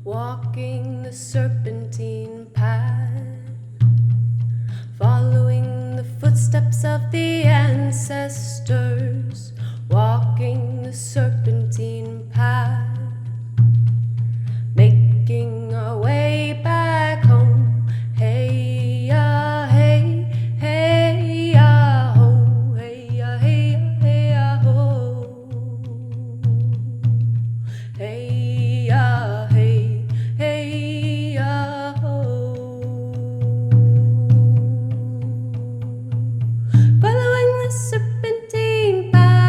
walking the serpentine path, following the footsteps of the ancestors, walking the serpentine path, making our way back home. Hey ya, hey, hey ya, ho, hey ya, hey ya, hey ya, ho. Hey ya, hey, hey ya, ho. Following the serpentine path.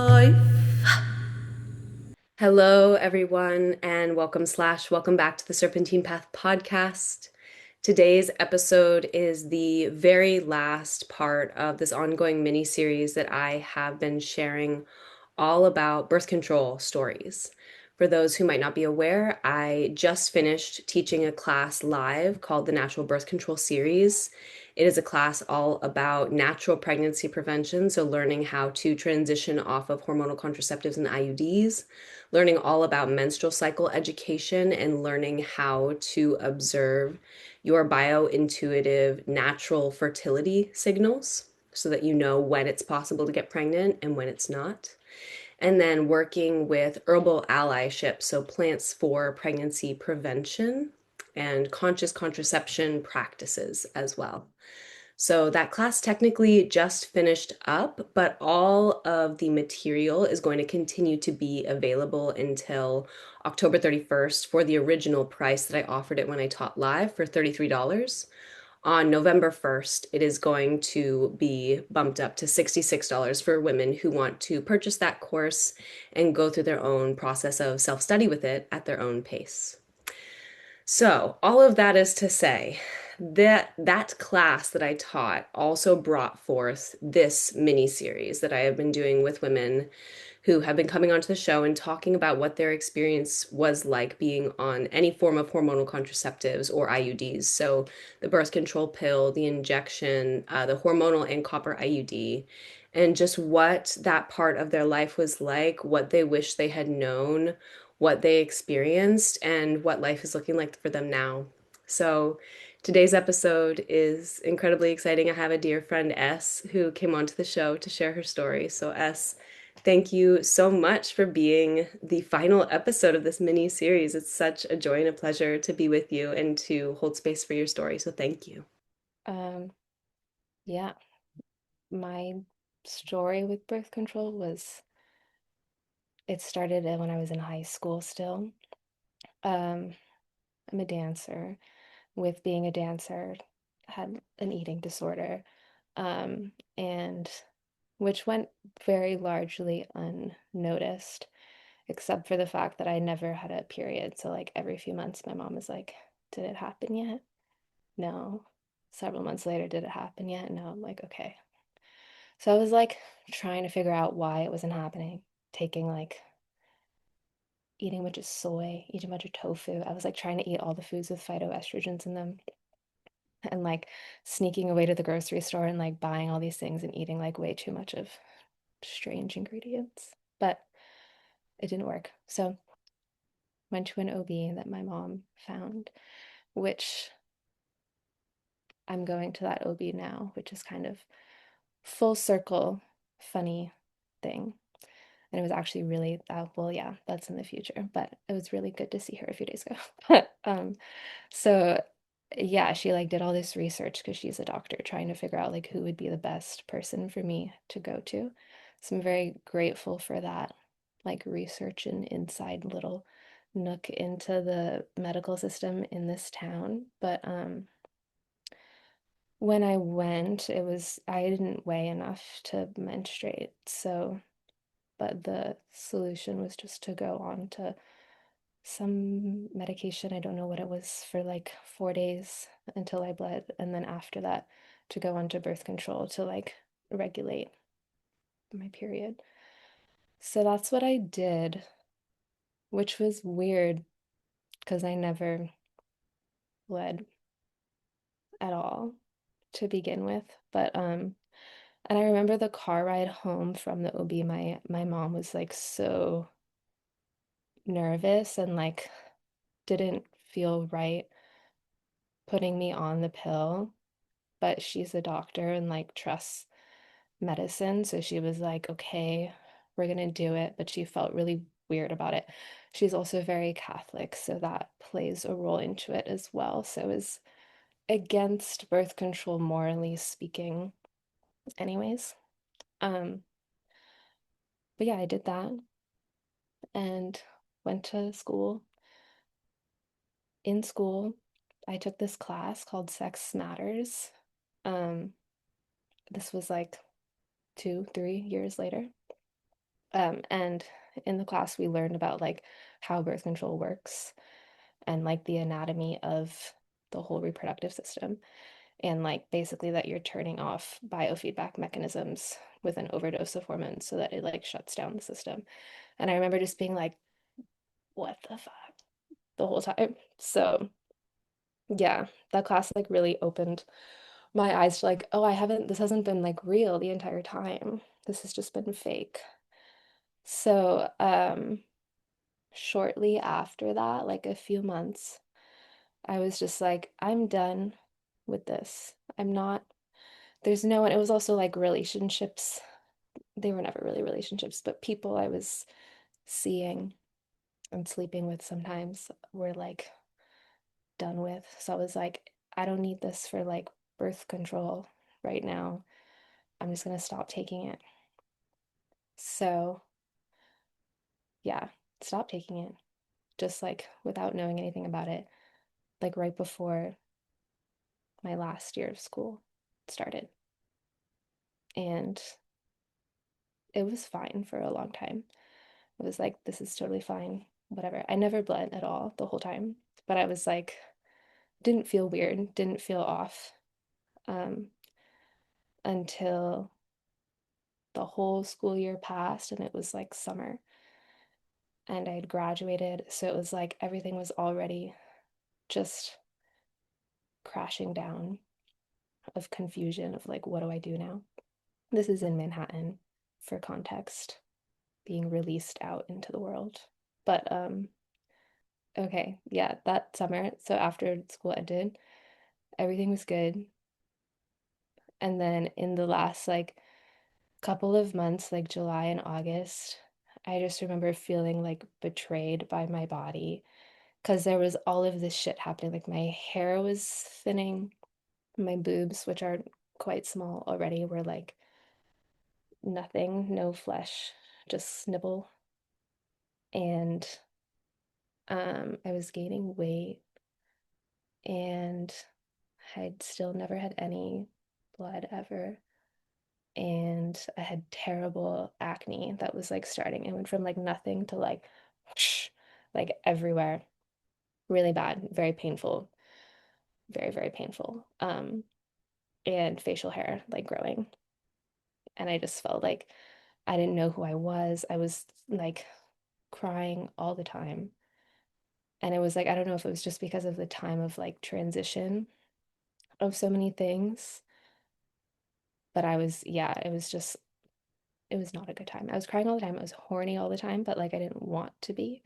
Life. Hello, everyone, and welcome back to the Serpentine Path podcast. Today's episode is the very last part of this ongoing mini series that I have been sharing all about birth control stories. For those who might not be aware, I just finished teaching a class live called the Natural Birth Control Series. It is a class all about natural pregnancy prevention, so learning how to transition off of hormonal contraceptives and IUDs, learning all about menstrual cycle education, and learning how to observe your biointuitive natural fertility signals so that you know when it's possible to get pregnant and when it's not. And then working with herbal allyship, so plants for pregnancy prevention and conscious contraception practices as well. So that class technically just finished up, but all of the material is going to continue to be available until October 31st for the original price that I offered it when I taught live for $33. On November 1st, it is going to be bumped up to $66 for women who want to purchase that course and go through their own process of self-study with it at their own pace. So, all of that is to say that that class that I taught also brought forth this mini series that I have been doing with women who have been coming onto the show and talking about what their experience was like being on any form of hormonal contraceptives or IUDs. So, the birth control pill, the injection, the hormonal and copper IUD, and just what that part of their life was like, what they wish they had known, what they experienced, and what life is looking like for them now. So, today's episode is incredibly exciting. I have a dear friend, S, who came onto the show to share her story. So, S, thank you so much for being the final episode of this mini series. It's such a joy and a pleasure to be with you and to hold space for your story. So, thank you. Um, yeah, my story with birth control was it started when I was in high school still. Um, I'm a dancer. With being a dancer, had an eating disorder, and which went very largely unnoticed, except for the fact that I never had a period. So like every few months, my mom was like, "Did it happen yet?" No. Several months later, did it happen yet? No. I'm like, okay. So I was like trying to figure out why it wasn't happening, taking like eating a bunch of soy, eating a bunch of tofu. I was like trying to eat all the foods with phytoestrogens in them and like sneaking away to the grocery store and like buying all these things and eating like way too much of strange ingredients. But it didn't work. So went to an OB that my mom found, which I'm going to that OB now, which is kind of full circle funny thing. And it was actually really well, yeah, that's in the future, but it was really good to see her a few days ago. So yeah, she like did all this research because she's a doctor trying to figure out like who would be the best person for me to go to. So I'm very grateful for that, like research and inside little nook into the medical system in this town. But when I went, I didn't weigh enough to menstruate, so but the solution was just to go on to some medication. I don't know what it was for like 4 days until I bled, and then after that to go on to birth control to like regulate my period. So that's what I did, which was weird because I never bled at all to begin with. But and I remember the car ride home from the OB, my mom was like so nervous and like didn't feel right putting me on the pill, but she's a doctor and like trusts medicine. So she was like, okay, we're gonna do it. But she felt really weird about it. She's also very Catholic, so that plays a role into it as well. So it was against birth control, morally speaking, anyways. Um, but yeah, I did that and went to school. In school, I took this class called Sex Matters. Um, this was like 2, 3 years later. And in the class, we learned about like how birth control works and like the anatomy of the whole reproductive system. And like basically that you're turning off biofeedback mechanisms with an overdose of hormones so that it like shuts down the system. And I remember just being like, what the fuck the whole time. So yeah, that class like really opened my eyes to like, oh, this hasn't been like real the entire time. This has just been fake. So, shortly after that, like a few months, I was just like, I'm done with this. There's no one, it was also like relationships. They were never really relationships, but people I was seeing and sleeping with sometimes were like done with. So I was like, I don't need this for like birth control right now. I'm just gonna stop taking it. So yeah, stop taking it. Just like without knowing anything about it, like right before my last year of school started. And it was fine for a long time. It was like, this is totally fine, whatever. I never bled at all the whole time, but I was like, didn't feel weird, didn't feel off um, until the whole school year passed and it was like summer and I had graduated. So it was like everything was already just crashing down of confusion of like, what do I do now? This is in Manhattan for context, being released out into the world. But okay, yeah, that summer, so after school ended, everything was good. And then in the last like couple of months, like July and August, I just remember feeling like betrayed by my body because there was all of this shit happening. Like my hair was thinning, my boobs, which are quite small already, were like nothing, no flesh, just nipple. And I was gaining weight and I'd still never had any blood ever. And I had terrible acne that was like starting. It went from like nothing to like whoosh, like everywhere. Really bad, very painful, very, very painful. And facial hair like growing. And I just felt like I didn't know who I was. I was like crying all the time. And it was like, I don't know if it was just because of the time of like transition of so many things, but yeah, it was not a good time. I was crying all the time. I was horny all the time, but like I didn't want to be,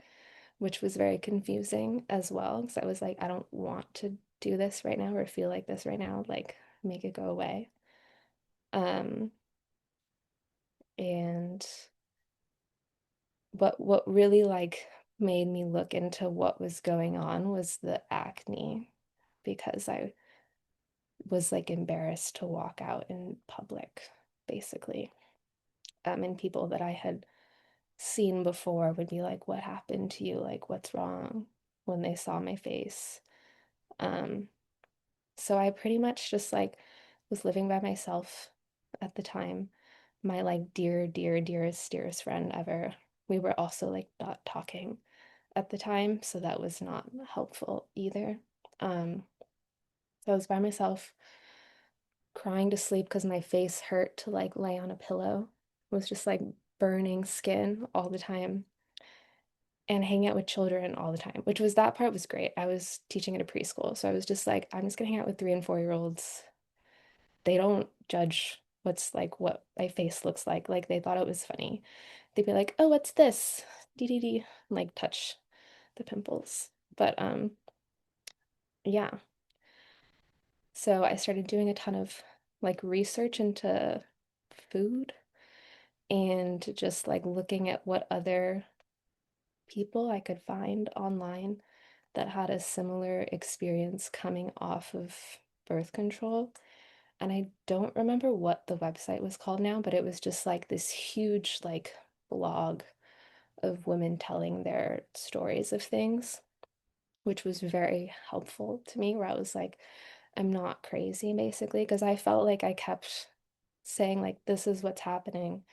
which was very confusing as well. Because I was like, I don't want to do this right now or feel like this right now. Like, make it go away. Um, and but what really like made me look into what was going on was the acne because I was like embarrassed to walk out in public, basically. And people that I had seen before would be like, what happened to you? Like, what's wrong when they saw my face? Um, so I pretty much just like was living by myself at the time. My like dear, dear, dearest, dearest friend ever. We were also like not talking at the time, so that was not helpful either. Um, so I was by myself, crying to sleep because my face hurt to like lay on a pillow. It was just like burning skin all the time and hang out with children all the time, which was that part was great. I was teaching at a preschool, so I was just like, I'm just gonna hang out with 3 and 4 year olds. They don't judge what's like what my face looks like. Like they thought it was funny. They'd be like, "Oh, what's this?" Dee dee dee, and, like touch the pimples. But yeah. So I started doing a ton of like research into food and just like looking at what other people I could find online that had a similar experience coming off of birth control. And I don't remember what the website was called now, but it was just like this huge like blog of women telling their stories of things, which was very helpful to me, where I was like, I'm not crazy, basically, because I felt like I kept saying, like, this is what's happening.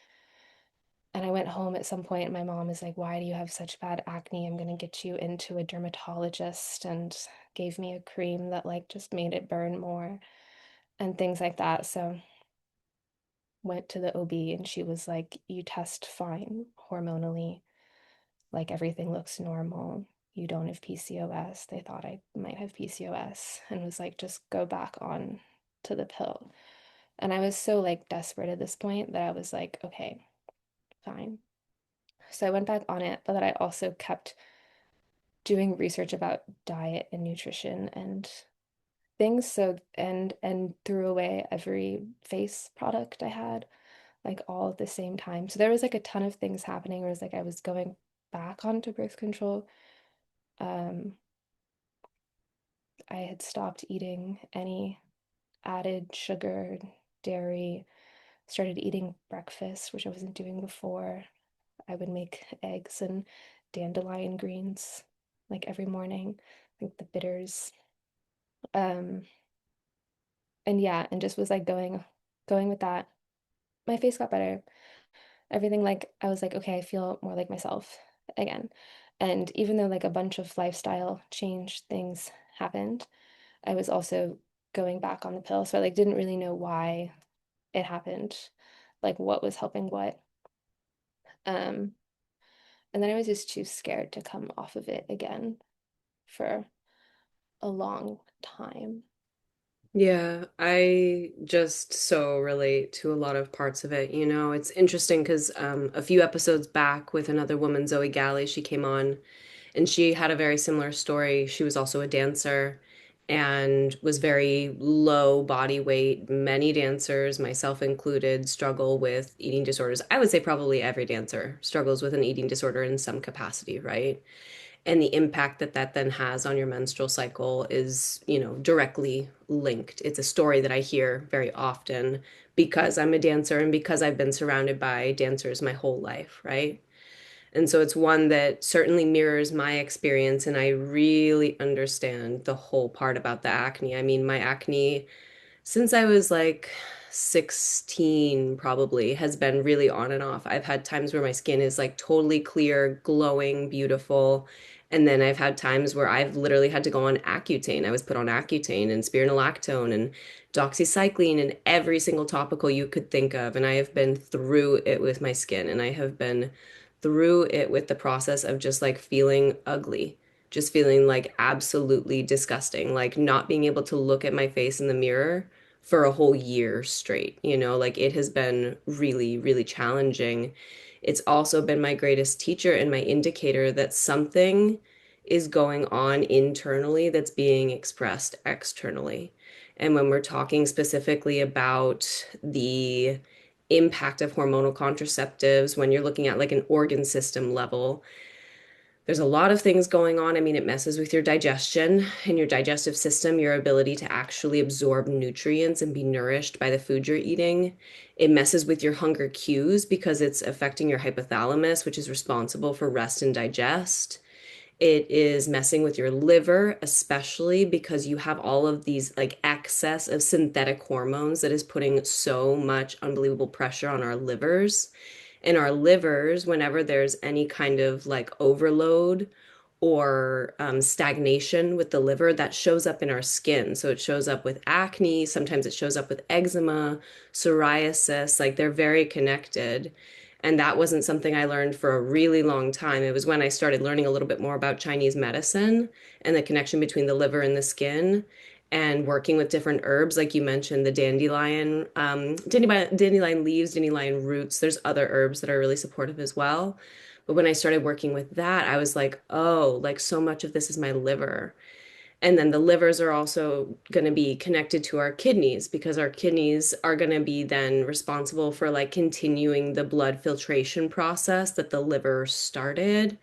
And I went home at some point, and my mom is like, why do you have such bad acne? I'm going to get you into a dermatologist, and gave me a cream that, like, just made it burn more and things like that. So, went to the OB, and she was like, you test fine hormonally. Like everything looks normal. You don't have PCOS. They thought I might have PCOS and was like, just go back on to the pill. And I was so like desperate at this point that I was like, okay, fine. So I went back on it, but that I also kept doing research about diet and nutrition and things. So and threw away every face product I had, like all at the same time. So there was like a ton of things happening where it was like I was going back onto birth control. Um, I had stopped eating any added sugar, dairy, started eating breakfast, which I wasn't doing before. I would make eggs and dandelion greens like every morning, like the bitters. Um, and yeah, and just was like going with that. My face got better. Everything like I was like, okay, I feel more like myself again. And even though like a bunch of lifestyle change things happened, I was also going back on the pill. So I like didn't really know why it happened, like what was helping what. Um, and then I was just too scared to come off of it again for a long time. Yeah, I just so relate to a lot of parts of it. You know, it's interesting because a few episodes back with another woman, Zoe Galley, she came on and she had a very similar story. She was also a dancer and was very low body weight. Many dancers, myself included, struggle with eating disorders. I would say probably every dancer struggles with an eating disorder in some capacity, right? And the impact that that then has on your menstrual cycle is, you know, directly linked. It's a story that I hear very often because I'm a dancer and because I've been surrounded by dancers my whole life, right? And so it's one that certainly mirrors my experience, and I really understand the whole part about the acne. I mean, my acne since I was like 16, probably has been really on and off. I've had times where my skin is like totally clear, glowing, beautiful. And then I've had times where I've literally had to go on Accutane. I was put on Accutane and spironolactone and doxycycline and every single topical you could think of. And I have been through it with my skin, and I have been through it with the process of just like feeling ugly, just feeling like absolutely disgusting, like not being able to look at my face in the mirror for a whole year straight. You know, like it has been really, really challenging. It's also been my greatest teacher and my indicator that something is going on internally that's being expressed externally. And when we're talking specifically about the impact of hormonal contraceptives, when you're looking at like an organ system level, there's a lot of things going on. I mean, it messes with your digestion and your digestive system, your ability to actually absorb nutrients and be nourished by the food you're eating. It messes with your hunger cues because it's affecting your hypothalamus, which is responsible for rest and digest. It is messing with your liver, especially because you have all of these like excess of synthetic hormones that is putting so much unbelievable pressure on our livers. And our livers, whenever there's any kind of like overload or stagnation with the liver, that shows up in our skin. So it shows up with acne, sometimes it shows up with eczema, psoriasis, like they're very connected. And that wasn't something I learned for a really long time. It was when I started learning a little bit more about Chinese medicine and the connection between the liver and the skin and working with different herbs, like you mentioned, the dandelion leaves, dandelion roots. There's other herbs that are really supportive as well. But when I started working with that, I was like, oh, like so much of this is my liver. And then the livers are also going to be connected to our kidneys because our kidneys are going to be then responsible for like continuing the blood filtration process that the liver started.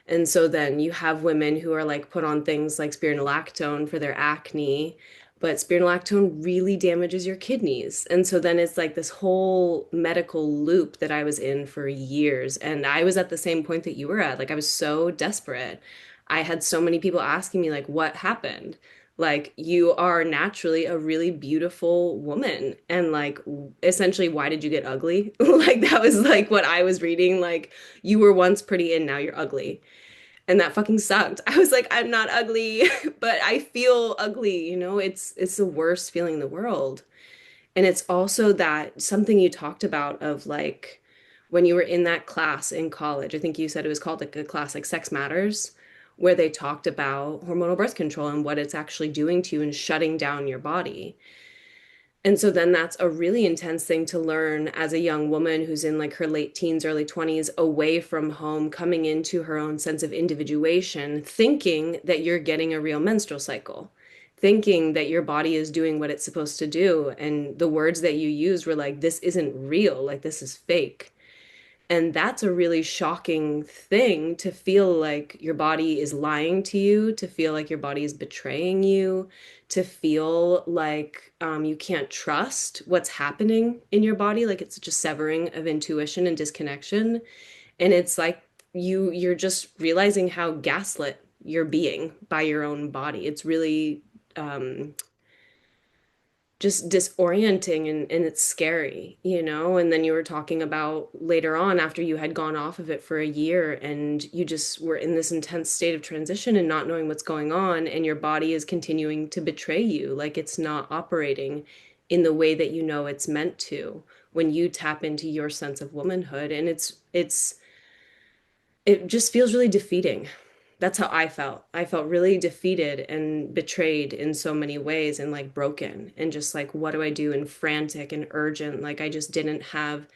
And so then you have women who are like put on things like spironolactone for their acne, but spironolactone really damages your kidneys. And so then it's like this whole medical loop that I was in for years. And I was at the same point that you were at. Like I was so desperate. I had so many people asking me like what happened? Like you are naturally a really beautiful woman and like essentially why did you get ugly? Like that was like what I was reading like you were once pretty and now you're ugly. And that fucking sucked. I was like, I'm not ugly, but I feel ugly, you know? It's the worst feeling in the world. And it's also that something you talked about of like when you were in that class in college, I think you said it was called like a class like Sex Matters, where they talked about hormonal birth control and what it's actually doing to you and shutting down your body. And so then that's a really intense thing to learn as a young woman who's in like her late teens, early 20s, away from home, coming into her own sense of individuation, thinking that you're getting a real menstrual cycle, thinking that your body is doing what it's supposed to do. And the words that you used were like, this isn't real, like, this is fake. And that's a really shocking thing to feel like your body is lying to you, to feel like your body is betraying you, to feel like you can't trust what's happening in your body. Like it's just severing of intuition and disconnection. And it's like you're just realizing how gaslit you're being by your own body. It's really um, just disorienting and it's scary, you know? And then you were talking about later on after you had gone off of it for a year and you just were in this intense state of transition and not knowing what's going on and your body is continuing to betray you, like it's not operating in the way that you know it's meant to when you tap into your sense of womanhood and it just feels really defeating. That's how I felt. I felt really defeated and betrayed in so many ways and like broken and just like, what do I do? And frantic and urgent. Like, I just didn't have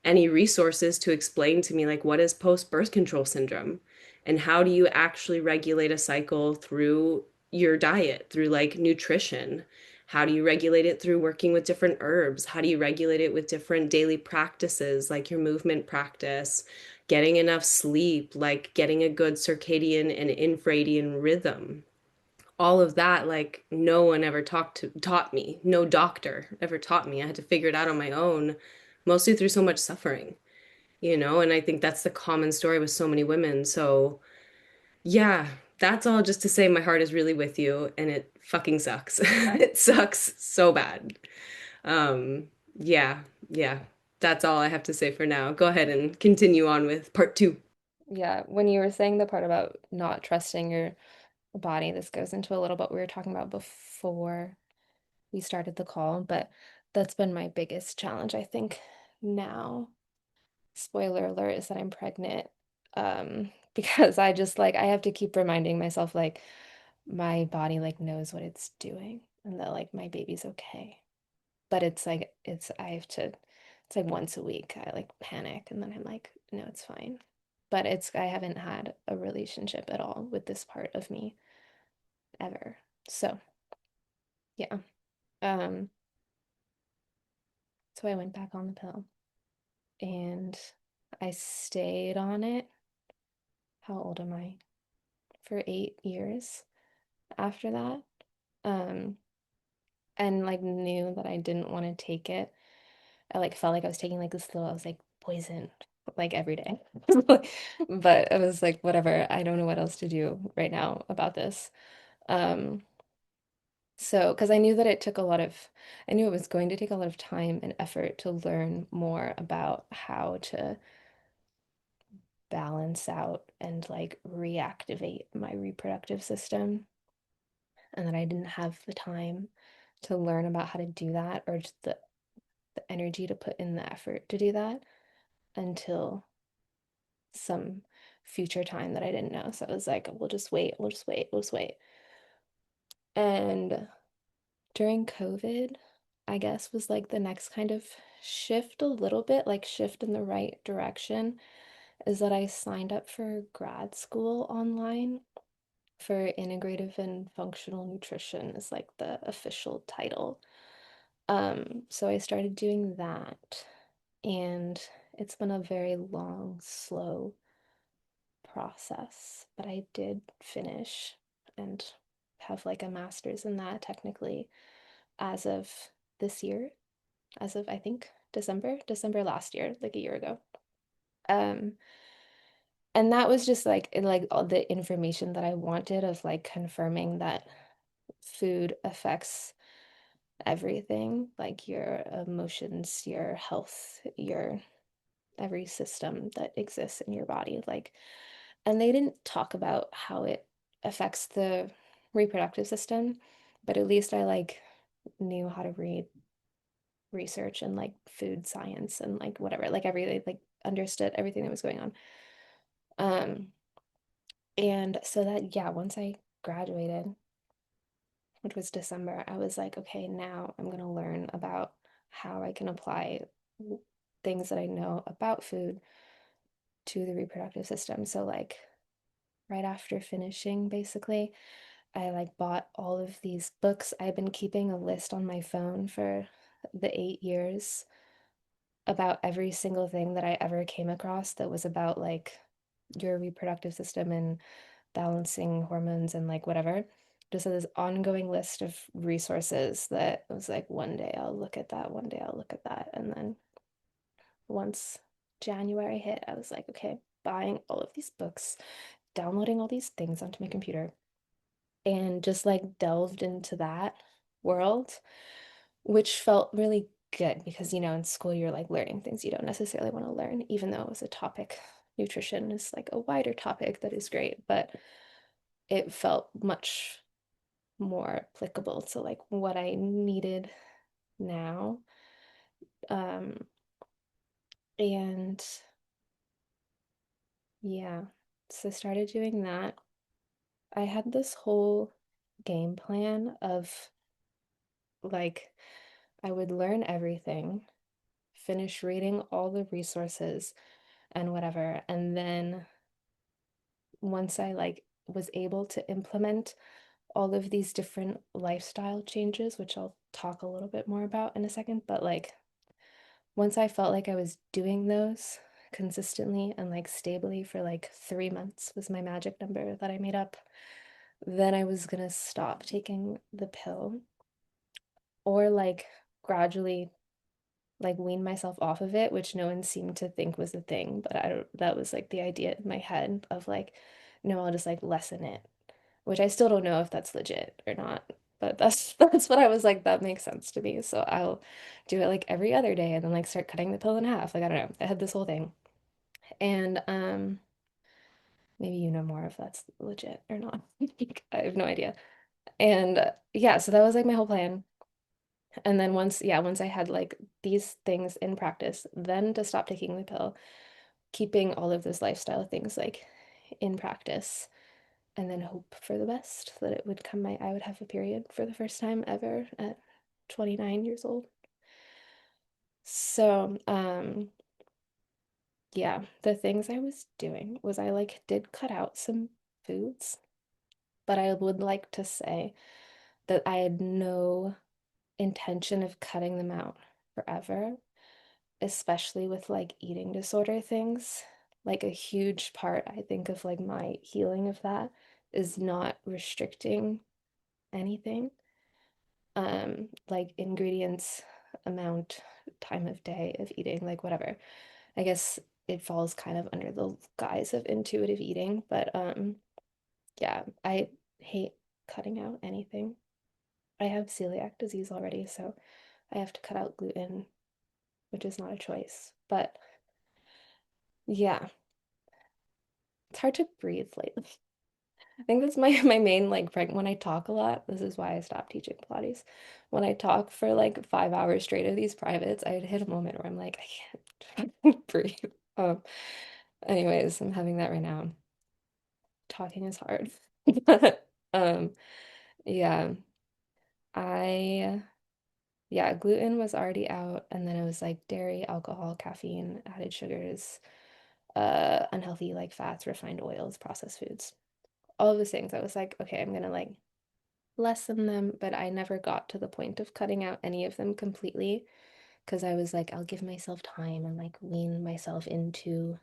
any resources to explain to me, like, what is post birth control syndrome? And how do you actually regulate a cycle through your diet, through like nutrition? How do you regulate it through working with different herbs? How do you regulate it with different daily practices, like your movement practice, getting enough sleep, like getting a good circadian and infradian rhythm? All of that, like no one ever taught me. No doctor ever taught me. I had to figure it out on my own, mostly through so much suffering, you know? And I think that's the common story with so many women. So, yeah, that's all just to say my heart is really with you and it fucking sucks. It sucks so bad. Um, yeah, yeah. That's all I have to say for now. Go ahead and continue on with part two. Yeah, when you were saying the part about not trusting your body, this goes into a little bit we were talking about before we started the call, but that's been my biggest challenge, I think, now. Spoiler alert is that I'm pregnant. Because I just like I have to keep reminding myself like my body like knows what it's doing and that like my baby's okay. But it's like I have to it's like once a week I like panic and then I'm like, no, it's fine. But it's I haven't had a relationship at all with this part of me ever. So, yeah. Um, so I went back on the pill and I stayed on it. How old am I? For 8 years after that. Um, and like knew that I didn't want to take it. I like felt like I was taking like this little, I was like poison like every day. But I was like, whatever, I don't know what else to do right now about this. Um, so because I knew that it took a lot of, I knew it was going to take a lot of time and effort to learn more about how to balance out and like reactivate my reproductive system, and that I didn't have the time to learn about how to do that or just the energy to put in the effort to do that. until some future time that I didn't know. So I was like, we'll just wait, we'll just wait, we'll just wait. And during COVID, I guess was like the next kind of shift a little bit, like shift in the right direction, is that I signed up for grad school online for integrative and functional nutrition is like the official title. So I started doing that, and it's been a very long, slow process, but I did finish and have like a master's in that technically as of this year, as of I think December last year, like a year ago. Um, and that was just like like all the information that I wanted of like confirming that food affects everything, like your emotions, your health, your every system that exists in your body. Like, and they didn't talk about how it affects the reproductive system, but at least I like knew how to read research and like food science and like whatever, like everything, like understood everything that was going on. Um, and so that, yeah, once I graduated, which was December, I was like, okay, now I'm gonna learn about how I can apply things that I know about food to the reproductive system. So like right after finishing, basically, I like bought all of these books. I've been keeping a list on my phone for the 8 years about every single thing that I ever came across that was about like your reproductive system and balancing hormones and like whatever. Just this ongoing list of resources that was like one day I'll look at that, one day I'll look at that. And then once January hit, I was like, okay, buying all of these books, downloading all these things onto my computer, and just like delved into that world, which felt really good because, in school you're like learning things you don't necessarily want to learn, even though it was a topic. Nutrition is like a wider topic that is great, but it felt much more applicable to like what I needed now. Um, and yeah, so I started doing that. I had this whole game plan of like, I would learn everything, finish reading all the resources and whatever. And then once I like was able to implement all of these different lifestyle changes, which I'll talk a little bit more about in a second, but like once I felt like I was doing those consistently and like stably for like 3 months was my magic number that I made up, then I was gonna stop taking the pill or like gradually like wean myself off of it, which no one seemed to think was a thing, but I don't, that was like the idea in my head of like, no, I'll just like lessen it, which I still don't know if that's legit or not. But that's what I was like, that makes sense to me. So I'll do it like every other day and then like start cutting the pill in half. Like I don't know. I had this whole thing. And maybe you know more if that's legit or not. I have no idea. And yeah, so that was like my whole plan. And then once I had like these things in practice, then to stop taking the pill, keeping all of those lifestyle things like in practice, and then hope for the best that it would come I would have a period for the first time ever at 29 years old. So, yeah, the things I was doing was I like did cut out some foods, but I would like to say that I had no intention of cutting them out forever, especially with like eating disorder things. Like a huge part, I think, of like my healing of that is not restricting anything. Like ingredients, amount, time of day of eating, like whatever. I guess it falls kind of under the guise of intuitive eating, but yeah, I hate cutting out anything. I have celiac disease already, so I have to cut out gluten, which is not a choice. But yeah, it's hard to breathe lately. I think that's my my main like when I talk a lot, this is why I stopped teaching Pilates. When I talk for like 5 hours straight of these privates, I'd hit a moment where I'm like, I can't breathe. Um, anyways, I'm having that right now. Talking is hard. But yeah, I yeah, gluten was already out, and then it was like dairy, alcohol, caffeine, added sugars, unhealthy like fats, refined oils, processed foods. All of those things. I was like, okay, I'm gonna like lessen them, but I never got to the point of cutting out any of them completely because I was like, I'll give myself time and like wean myself into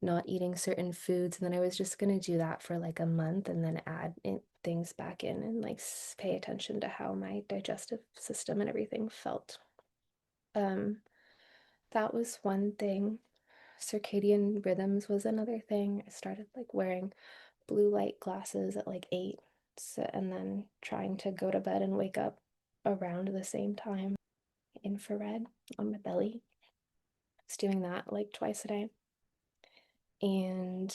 not eating certain foods. And then I was just gonna do that for like a month and then add in things back in and like pay attention to how my digestive system and everything felt. Um, that was one thing. Circadian rhythms was another thing. I started like wearing blue light glasses at like 8, so, and then trying to go to bed and wake up around the same time, infrared on my belly. I was doing that like twice a day. And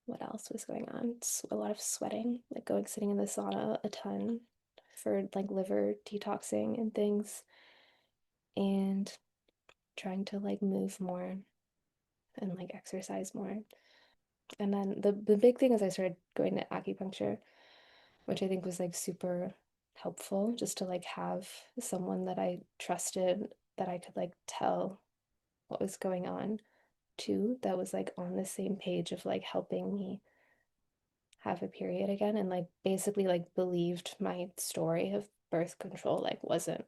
what else was going on? A lot of sweating, like going sitting in the sauna a ton for like liver detoxing and things, and trying to like move more and like exercise more. And then the big thing is I started going to acupuncture, which I think was like super helpful just to like have someone that I trusted that I could like tell what was going on to, that was like on the same page of like helping me have a period again, and like basically like believed my story of birth control like wasn't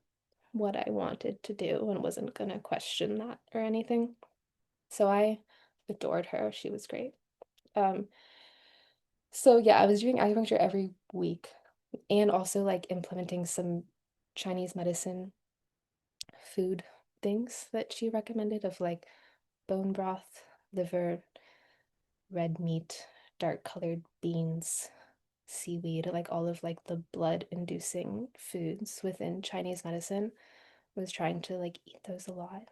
what I wanted to do and wasn't gonna question that or anything. So I adored her. She was great. Um, so yeah, I was doing acupuncture every week and also like implementing some Chinese medicine food things that she recommended of like bone broth, liver, red meat, dark colored beans, seaweed, like all of like the blood inducing foods within Chinese medicine. Was trying to like eat those a lot.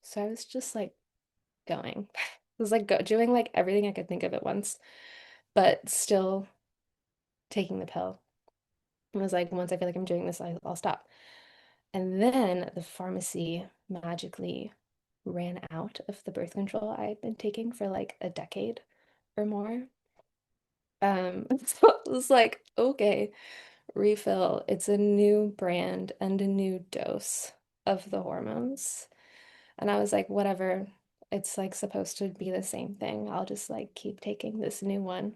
So I was just like going. It was like doing like everything I could think of at once, but still taking the pill. It was like once I feel like I'm doing this, I'll stop. And then the pharmacy magically ran out of the birth control I had been taking for like a decade or more. So it was like, okay, refill. It's a new brand and a new dose of the hormones. And I was like, whatever. It's like supposed to be the same thing. I'll just like keep taking this new one.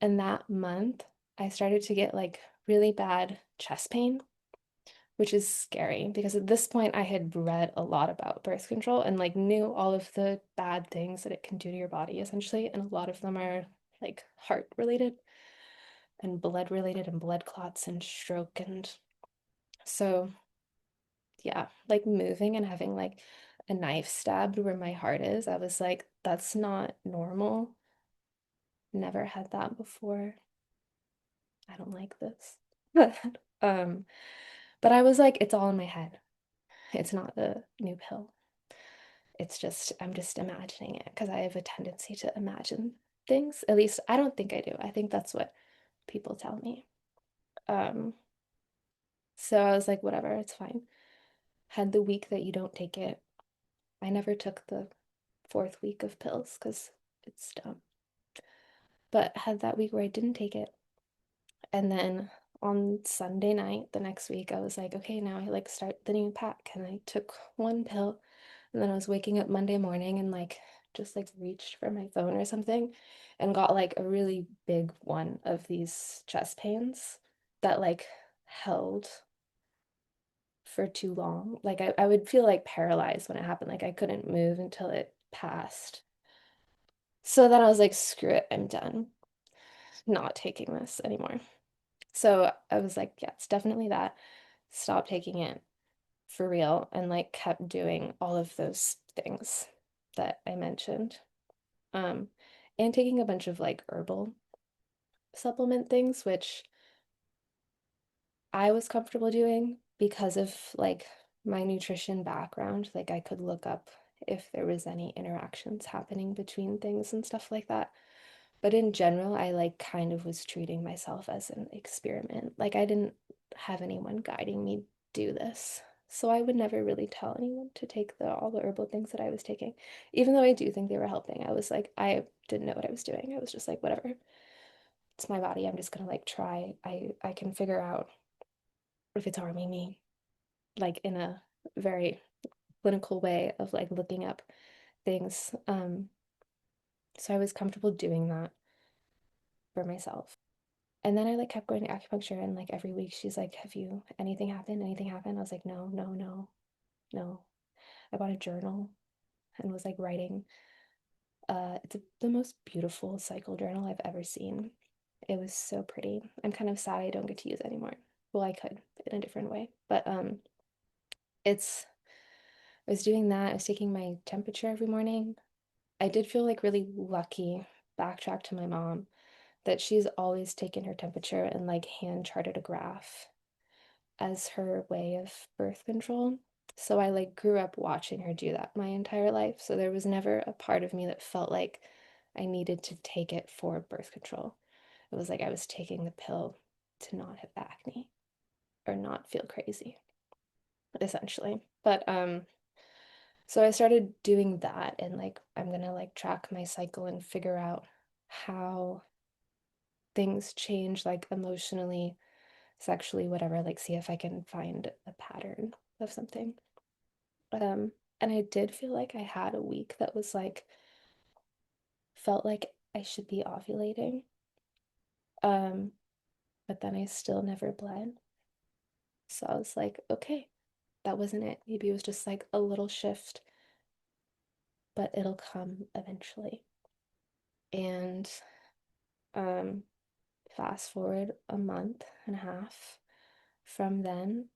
And that month, I started to get like really bad chest pain, which is scary because at this point I had read a lot about birth control and like knew all of the bad things that it can do to your body essentially. And a lot of them are like heart related and blood clots and stroke. And so, yeah, like moving and having like a knife stabbed where my heart is, I was like, that's not normal. Never had that before. I don't like this. Um, but I was like, it's all in my head. It's not the new pill. It's just, I'm just imagining it because I have a tendency to imagine things. At least I don't think I do. I think that's what people tell me. Um, so I was like, whatever, it's fine. Had the week that you don't take it. I never took the fourth week of pills because it's dumb. But had that week where I didn't take it. And then on Sunday night, the next week, I was like, okay, now I like start the new pack. And I took one pill. And then I was waking up Monday morning and like just like reached for my phone or something and got like a really big one of these chest pains that like held for too long. Like I would feel like paralyzed when it happened. Like I couldn't move until it passed. So then I was like, screw it, I'm done. Not taking this anymore. So I was like, yeah, it's definitely that. Stop taking it for real and like kept doing all of those things that I mentioned. Um, and taking a bunch of like herbal supplement things, which I was comfortable doing because of like my nutrition background. Like I could look up if there was any interactions happening between things and stuff like that. But in general, I like kind of was treating myself as an experiment. Like I didn't have anyone guiding me do this. So I would never really tell anyone to take all the herbal things that I was taking. Even though I do think they were helping. I was like, I didn't know what I was doing. I was just like, whatever. It's my body. I'm just gonna like try. I can figure out if it's harming me, like in a very clinical way of like looking up things. So I was comfortable doing that for myself. And then I like kept going to acupuncture, and like every week she's like, "Have you anything happened? Anything happened?" I was like, "No, no, no, no." I bought a journal and was like writing. The most beautiful cycle journal I've ever seen. It was so pretty. I'm kind of sad I don't get to use it anymore. Well, I could in a different way, but it's I was doing that. I was taking my temperature every morning. I did feel like really lucky, backtrack to my mom, that she's always taken her temperature and like hand charted a graph as her way of birth control. So I like grew up watching her do that my entire life. So there was never a part of me that felt like I needed to take it for birth control. It was like I was taking the pill to not have acne or not feel crazy, essentially. But so I started doing that, and like I'm gonna like track my cycle and figure out how things change like emotionally, sexually, whatever, like see if I can find a pattern of something. Um, and I did feel like I had a week that was like felt like I should be ovulating. Um, but then I still never bled. So I was like, okay, that wasn't it. Maybe it was just like a little shift, but it'll come eventually. And um, fast forward a month and a half from then,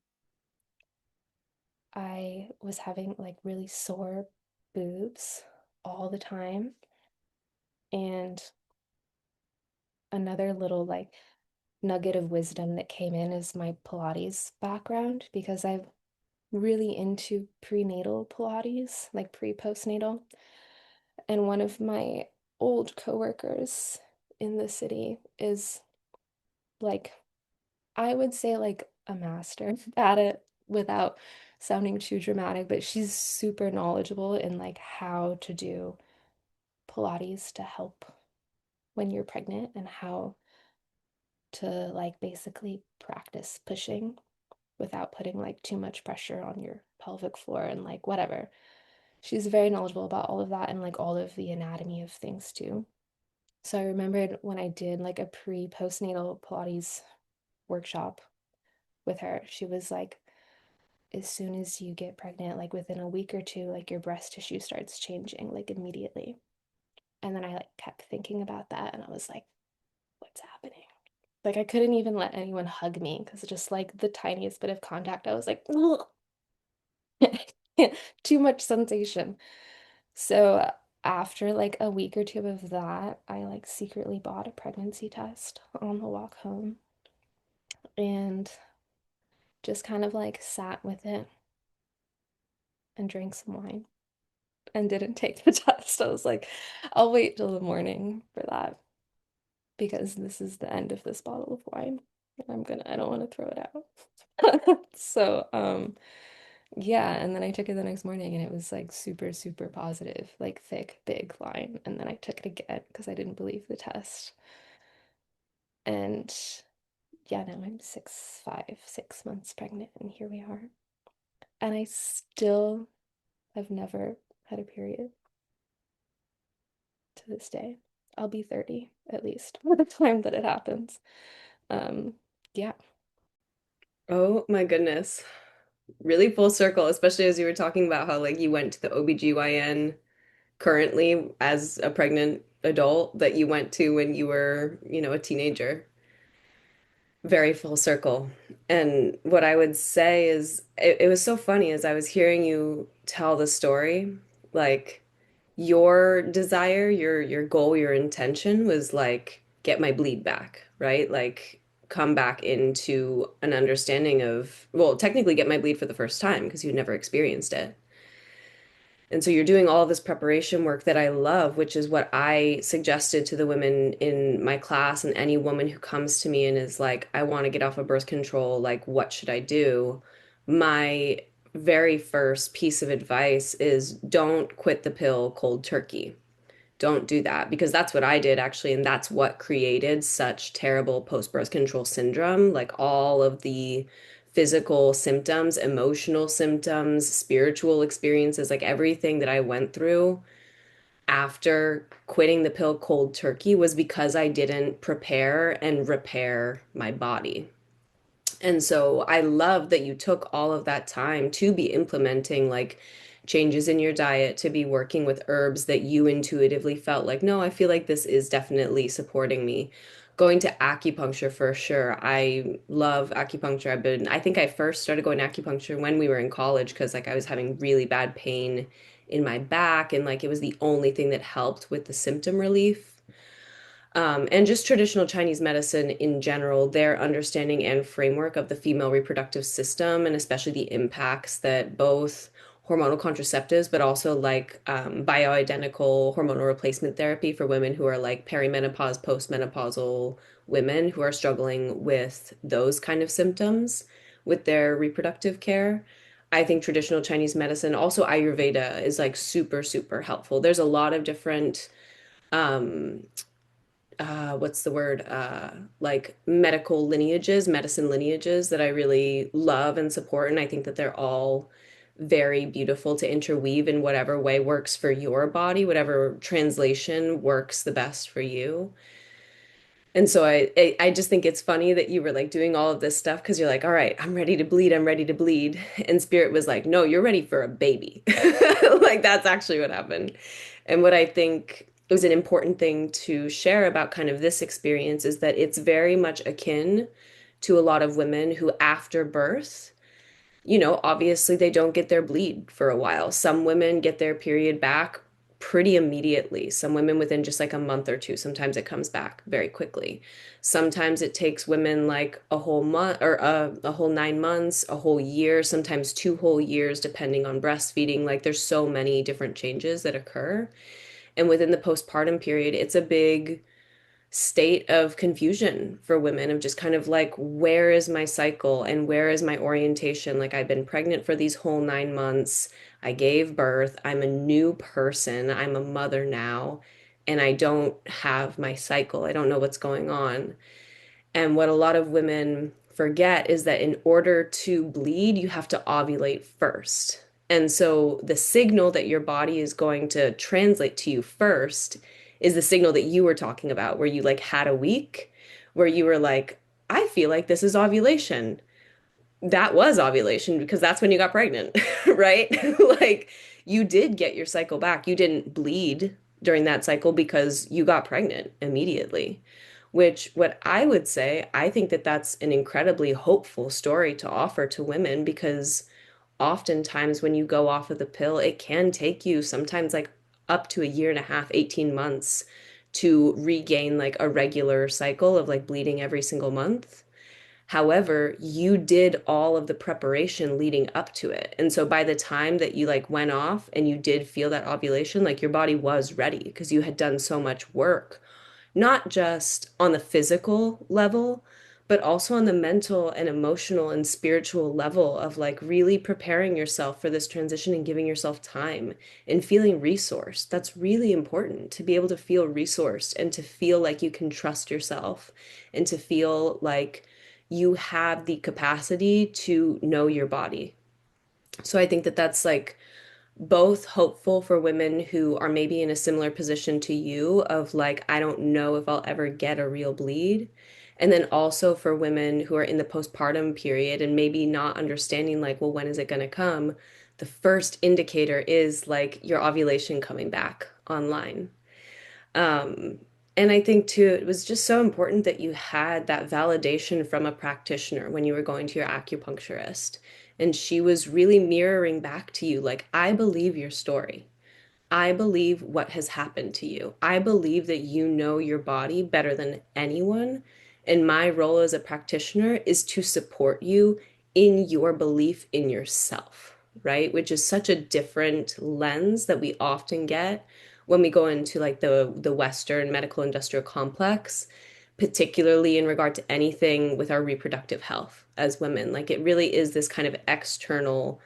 I was having like really sore boobs all the time. And another little like nugget of wisdom that came in is my Pilates background, because I'm really into prenatal Pilates, like pre-postnatal. And one of my old coworkers in the city is like, I would say like a master at it without sounding too dramatic, but she's super knowledgeable in like how to do Pilates to help when you're pregnant, and how to like basically practice pushing without putting like too much pressure on your pelvic floor and like whatever. She's very knowledgeable about all of that and like all of the anatomy of things too. So I remembered when I did like a pre-postnatal Pilates workshop with her, she was like, as soon as you get pregnant, like within a week or two, like your breast tissue starts changing like immediately. And then I like kept thinking about that, and I was like, what's happening? Like I couldn't even let anyone hug me because just like the tiniest bit of contact, I was like, too much sensation. So after like a week or two of that, I like secretly bought a pregnancy test on the walk home and just kind of like sat with it and drank some wine and didn't take the test. I was like, I'll wait till the morning for that because this is the end of this bottle of wine. I don't want to throw it out. So, yeah, and then I took it the next morning and it was like super, super positive, like thick, big line. And then I took it again because I didn't believe the test. And yeah, now I'm 6 months pregnant, and here we are. And I still have never had a period to this day. I'll be 30 at least by the time that it happens. Um, yeah. Oh my goodness. Really full circle, especially as you were talking about how like you went to the OBGYN currently as a pregnant adult that you went to when you were, a teenager. Very full circle. And what I would say is it was so funny as I was hearing you tell the story, like your desire, your goal, your intention was like get my bleed back, right? Like come back into an understanding of, well, technically get my bleed for the first time because you'd never experienced it. And so you're doing all this preparation work that I love, which is what I suggested to the women in my class and any woman who comes to me and is like, I want to get off of birth control, like, what should I do? My very first piece of advice is don't quit the pill cold turkey. Don't do that because that's what I did actually, and that's what created such terrible post-birth control syndrome. Like all of the physical symptoms, emotional symptoms, spiritual experiences, like everything that I went through after quitting the pill cold turkey was because I didn't prepare and repair my body. And so I love that you took all of that time to be implementing like changes in your diet, to be working with herbs that you intuitively felt like, no, I feel like this is definitely supporting me. Going to acupuncture for sure. I love acupuncture. I think I first started going to acupuncture when we were in college because like I was having really bad pain in my back and like it was the only thing that helped with the symptom relief. And just traditional Chinese medicine in general, their understanding and framework of the female reproductive system, and especially the impacts that both hormonal contraceptives, but also like bioidentical hormonal replacement therapy for women who are like perimenopause, postmenopausal women who are struggling with those kind of symptoms with their reproductive care. I think traditional Chinese medicine, also Ayurveda, is like super, super helpful. There's a lot of different um what's the word? Like medical lineages, medicine lineages that I really love and support. And I think that they're all very beautiful to interweave in whatever way works for your body, whatever translation works the best for you. And so I just think it's funny that you were like doing all of this stuff because you're like, all right, I'm ready to bleed, I'm ready to bleed. And Spirit was like, no, you're ready for a baby. Like that's actually what happened. And what I think was an important thing to share about kind of this experience is that it's very much akin to a lot of women who after birth obviously they don't get their bleed for a while. Some women get their period back pretty immediately. Some women within just like a month or two. Sometimes it comes back very quickly. Sometimes it takes women like a whole month or a whole 9 months, a whole year, sometimes 2 whole years, depending on breastfeeding. Like there's so many different changes that occur. And within the postpartum period, it's a big state of confusion for women of just kind of like, where is my cycle and where is my orientation? Like, I've been pregnant for these whole 9 months. I gave birth. I'm a new person. I'm a mother now, and I don't have my cycle. I don't know what's going on. And what a lot of women forget is that in order to bleed, you have to ovulate first. And so the signal that your body is going to translate to you first is the signal that you were talking about, where you like had a week where you were like, I feel like this is ovulation. That was ovulation because that's when you got pregnant, right? Like you did get your cycle back. You didn't bleed during that cycle because you got pregnant immediately. Which, what I would say, I think that that's an incredibly hopeful story to offer to women because oftentimes when you go off of the pill, it can take you sometimes like up to a year and a half, 18 months to regain like a regular cycle of like bleeding every single month. However, you did all of the preparation leading up to it. And so by the time that you like went off and you did feel that ovulation, like your body was ready because you had done so much work, not just on the physical level, but also on the mental and emotional and spiritual level of like really preparing yourself for this transition and giving yourself time and feeling resourced. That's really important to be able to feel resourced and to feel like you can trust yourself and to feel like you have the capacity to know your body. So I think that that's like both hopeful for women who are maybe in a similar position to you of like, I don't know if I'll ever get a real bleed. And then also for women who are in the postpartum period and maybe not understanding, like, well, when is it going to come? The first indicator is like your ovulation coming back online. Um, and I think too, it was just so important that you had that validation from a practitioner when you were going to your acupuncturist. And she was really mirroring back to you, like, I believe your story. I believe what has happened to you. I believe that you know your body better than anyone. And my role as a practitioner is to support you in your belief in yourself, right? Which is such a different lens that we often get when we go into like the Western medical industrial complex, particularly in regard to anything with our reproductive health as women. Like it really is this kind of external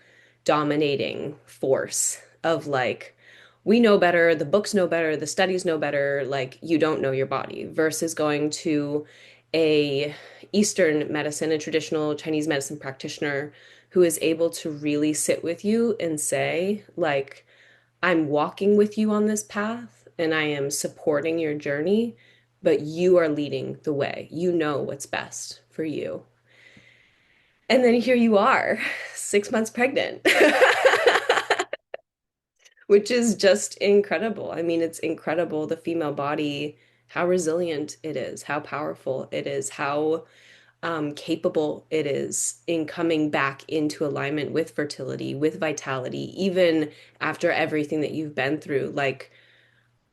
dominating force of like, we know better, the books know better, the studies know better, like you don't know your body, versus going to a Eastern medicine, a traditional Chinese medicine practitioner who is able to really sit with you and say, like, I'm walking with you on this path and I am supporting your journey, but you are leading the way. You know what's best for you. And then here you are, 6 months pregnant, which is just incredible. I mean, it's incredible the female body, how resilient it is, how powerful it is, how capable it is in coming back into alignment with fertility, with vitality, even after everything that you've been through. Like,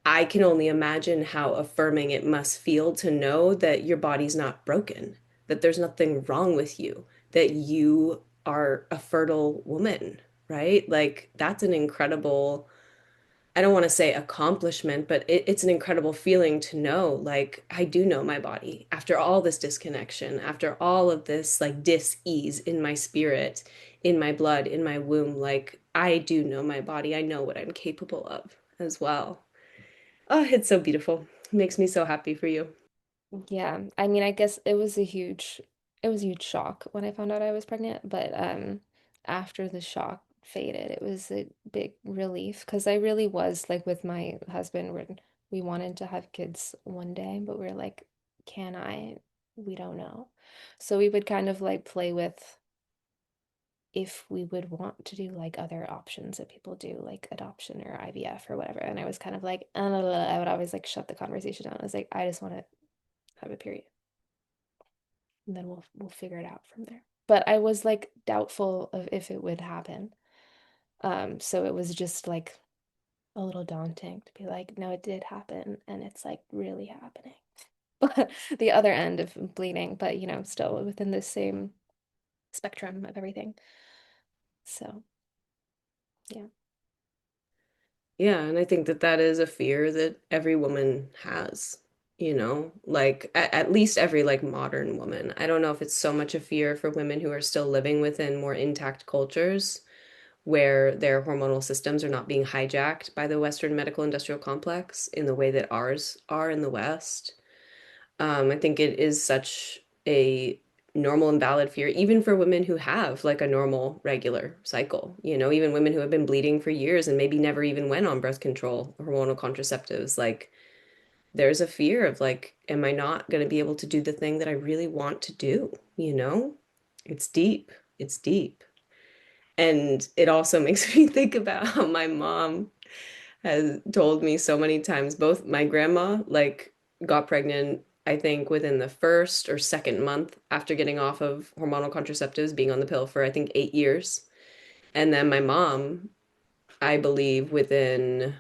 I can only imagine how affirming it must feel to know that your body's not broken, that there's nothing wrong with you, that you are a fertile woman, right? Like, that's an incredible, I don't want to say accomplishment, but it's an incredible feeling to know, like, I do know my body after all this disconnection, after all of this, like, dis-ease in my spirit, in my blood, in my womb. Like, I do know my body. I know what I'm capable of as well. Oh, it's so beautiful. It makes me so happy for you. Yeah, I mean, I guess it was a huge shock when I found out I was pregnant, but after the shock faded, it was a big relief because I really was like with my husband when we wanted to have kids one day, but we were like, can I? We don't know. So we would kind of like play with if we would want to do like other options that people do, like adoption or IVF or whatever. And I was kind of like, I would always like shut the conversation down. I was like, I just want to have a period, and then we'll figure it out from there. But I was like doubtful of if it would happen. So it was just like a little daunting to be like, no, it did happen, and it's like really happening. But the other end of bleeding, but still within the same spectrum of everything. So yeah. Yeah, and I think that that is a fear that every woman has, like at least every like modern woman. I don't know if it's so much a fear for women who are still living within more intact cultures where their hormonal systems are not being hijacked by the Western medical industrial complex in the way that ours are in the West. I think it is such a normal and valid fear, even for women who have like a normal, regular cycle. Even women who have been bleeding for years and maybe never even went on birth control, hormonal contraceptives. Like, there's a fear of like, am I not going to be able to do the thing that I really want to do? It's deep. It's deep. And it also makes me think about how my mom has told me so many times. Both my grandma, like, got pregnant, I think, within the first or second month after getting off of hormonal contraceptives, being on the pill for, I think, 8 years. And then my mom, I believe, within,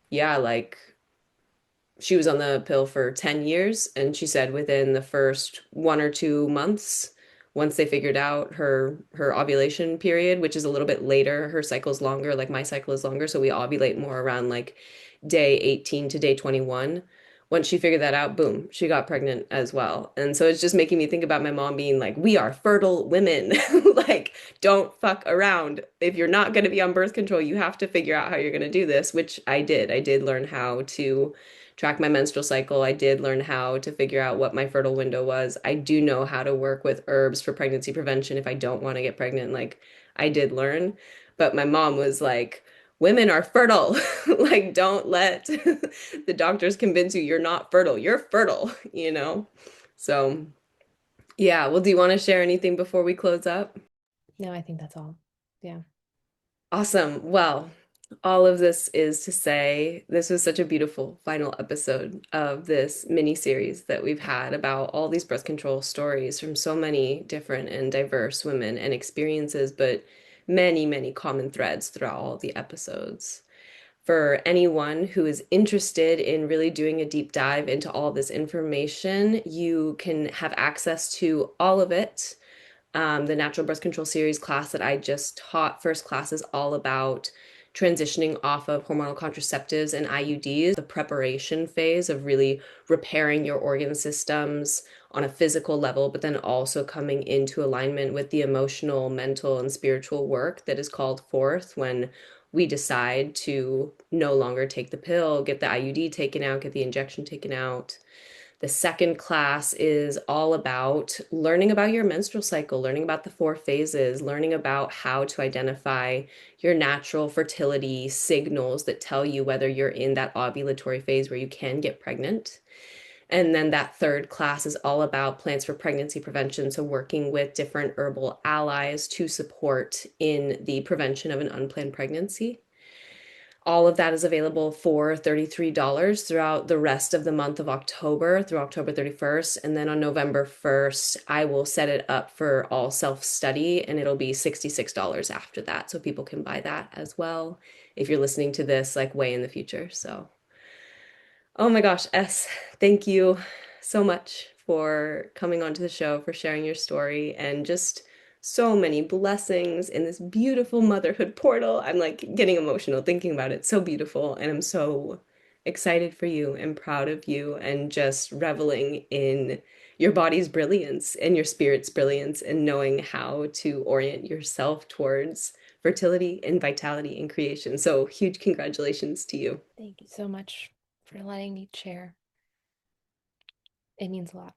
yeah, like, she was on the pill for 10 years. And she said within the first 1 or 2 months, once they figured out her ovulation period, which is a little bit later, her cycle's longer, like my cycle is longer. So we ovulate more around like day 18 to day 21. Once she figured that out, boom, she got pregnant as well. And so it's just making me think about my mom being like, we are fertile women. Like, don't fuck around. If you're not going to be on birth control, you have to figure out how you're going to do this, which I did. I did learn how to track my menstrual cycle. I did learn how to figure out what my fertile window was. I do know how to work with herbs for pregnancy prevention if I don't want to get pregnant. Like, I did learn. But my mom was like, women are fertile. Like, don't let the doctors convince you you're not fertile. You're fertile. So, yeah. Well, do you want to share anything before we close up? No, I think that's all. Yeah. Awesome. Well, all of this is to say this was such a beautiful final episode of this mini series that we've had about all these birth control stories from so many different and diverse women and experiences, but many, many common threads throughout all the episodes. For anyone who is interested in really doing a deep dive into all this information, you can have access to all of it. The natural birth control series class that I just taught, first class is all about transitioning off of hormonal contraceptives and IUDs, the preparation phase of really repairing your organ systems on a physical level, but then also coming into alignment with the emotional, mental, and spiritual work that is called forth when we decide to no longer take the pill, get the IUD taken out, get the injection taken out. The second class is all about learning about your menstrual cycle, learning about the four phases, learning about how to identify your natural fertility signals that tell you whether you're in that ovulatory phase where you can get pregnant. And then that third class is all about plants for pregnancy prevention. So, working with different herbal allies to support in the prevention of an unplanned pregnancy. All of that is available for $33 throughout the rest of the month of October through October 31st. And then on November 1st, I will set it up for all self-study and it'll be $66 after that. So people can buy that as well if you're listening to this like way in the future. So oh my gosh, S, thank you so much for coming onto the show, for sharing your story, and just so many blessings in this beautiful motherhood portal. I'm like getting emotional thinking about it. So beautiful. And I'm so excited for you and proud of you and just reveling in your body's brilliance and your spirit's brilliance and knowing how to orient yourself towards fertility and vitality and creation. So huge congratulations to you. Thank you so much for letting me share. It means a lot.